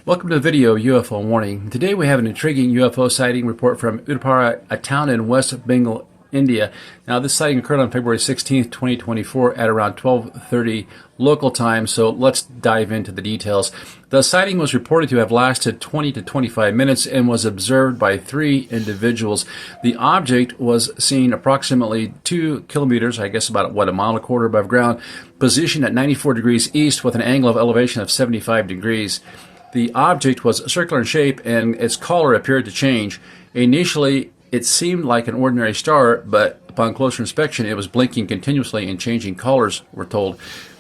Welcome to the video UFO Warning. Today we have an intriguing UFO sighting report from Udaipur, a town in West Bengal, India. Now this sighting occurred on February 16th, 2024 at around 12:30 local time, so let's dive into the details. The sighting was reported to have lasted 20 to 25 minutes and was observed by 3 individuals. The object was seen approximately 2 kilometers, I guess about a mile and a quarter above ground, positioned at 94 degrees east with an angle of elevation of 75 degrees. The object was circular in shape and its color appeared to change. Initially, it seemed like an ordinary star, but upon closer inspection, it was blinking continuously and changing colors, we're told.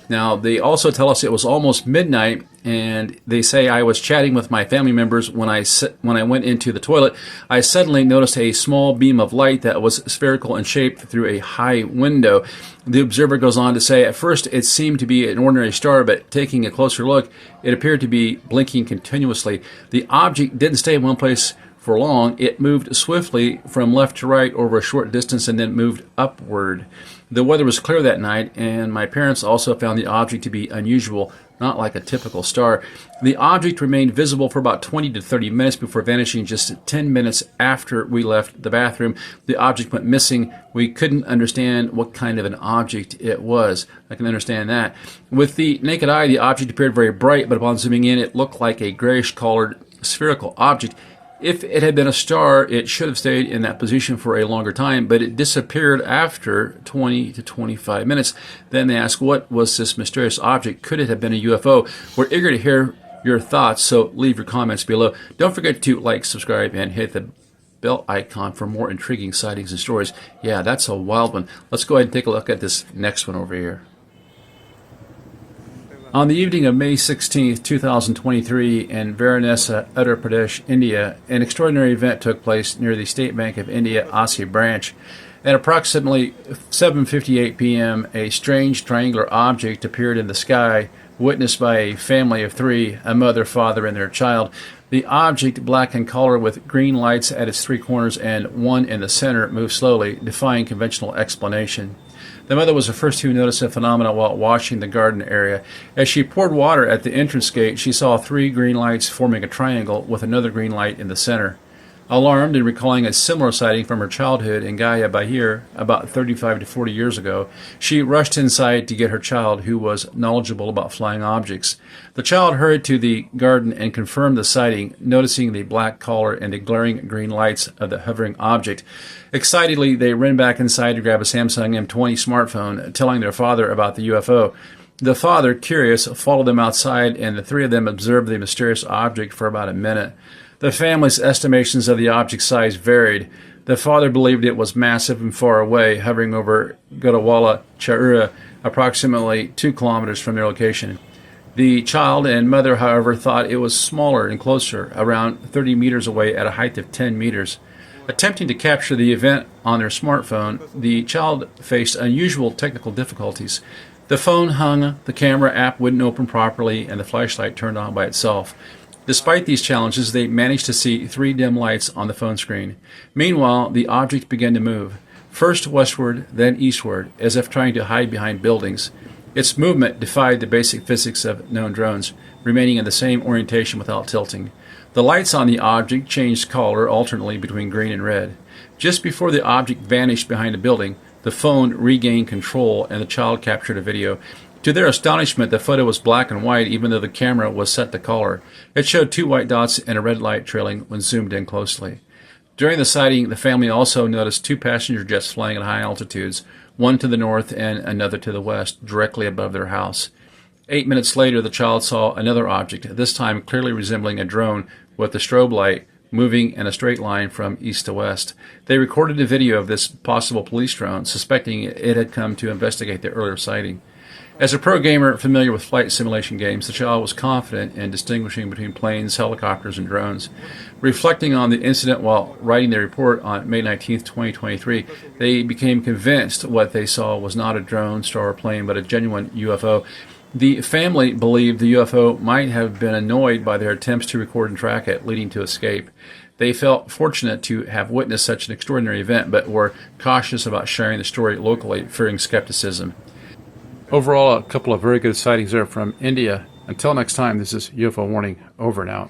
Now, they also tell us it was almost midnight, and they say I was chatting with my family members when I went into the toilet. I suddenly noticed a small beam of light that was spherical in shape through a high window. The observer goes on to say, at first it seemed to be an ordinary star, but taking a closer look, it appeared to be blinking continuously. The object didn't stay in one place for long. It moved swiftly from left to right over a short distance and then moved upward. The weather was clear that night, and my parents also found the object to be unusual, not like a typical star. The object remained visible for about 20 to 30 minutes before vanishing just 10 minutes after we left the bathroom. The object went missing. We couldn't understand what kind of an object it was. I can understand that. With the naked eye, the object appeared very bright, but upon zooming in, it looked like a grayish-colored spherical object. If it had been a star, it should have stayed in that position for a longer time, but it disappeared after 20 to 25 minutes. Then they ask, what was this mysterious object? Could it have been a UFO? We're eager to hear your thoughts, so leave your comments below. Don't forget to like, subscribe, and hit the bell icon for more intriguing sightings and stories. Yeah, that's a wild one. Let's go ahead and take a look at this next one over here. On the evening of May 16, 2023, in Varanasi, Uttar Pradesh, India, an extraordinary event took place near the State Bank of India, Asi branch. At approximately 7:58 p.m., a strange triangular object appeared in the sky, witnessed by a family of 3, a mother, father, and their child. The object, black in color with green lights at its 3 corners and one in the center, moved slowly, defying conventional explanation. The mother was the first to notice the phenomenon while washing the garden area. As she poured water at the entrance gate, she saw 3 green lights forming a triangle with another green light in the center. Alarmed and recalling a similar sighting from her childhood in Gaya Bahir about 35 to 40 years ago, she rushed inside to get her child, who was knowledgeable about flying objects. The child hurried to the garden and confirmed the sighting, noticing the black collar and the glaring green lights of the hovering object. Excitedly, they ran back inside to grab a Samsung M20 smartphone, telling their father about the UFO. The father, curious, followed them outside, and the 3 of them observed the mysterious object for about a minute. The family's estimations of the object's size varied. The father believed it was massive and far away, hovering over Godawala, Chaura, approximately 2 kilometers from their location. The child and mother, however, thought it was smaller and closer, around 30 meters away at a height of 10 meters. Attempting to capture the event on their smartphone, the child faced unusual technical difficulties. The phone hung, the camera app wouldn't open properly, and the flashlight turned on by itself. Despite these challenges, they managed to see 3 dim lights on the phone screen. Meanwhile, the object began to move, first westward, then eastward, as if trying to hide behind buildings. Its movement defied the basic physics of known drones, remaining in the same orientation without tilting. The lights on the object changed color alternately between green and red. Just before the object vanished behind a building, the phone regained control and the child captured a video. To their astonishment, the photo was black and white, even though the camera was set to color. It showed 2 white dots and a red light trailing when zoomed in closely. During the sighting, the family also noticed 2 passenger jets flying at high altitudes, one to the north and another to the west, directly above their house. 8 minutes later, the child saw another object, this time clearly resembling a drone with a strobe light, moving in a straight line from east to west. They recorded a video of this possible police drone, suspecting it had come to investigate the earlier sighting. As a pro gamer familiar with flight simulation games, the child was confident in distinguishing between planes, helicopters, and drones. Reflecting on the incident while writing their report on May 19, 2023, they became convinced what they saw was not a drone, star, or plane, but a genuine UFO. The family believed the UFO might have been annoyed by their attempts to record and track it, leading to escape. They felt fortunate to have witnessed such an extraordinary event, but were cautious about sharing the story locally, fearing skepticism. Overall, a couple of very good sightings there from India. Until next time, this is UFO Warning, over and out.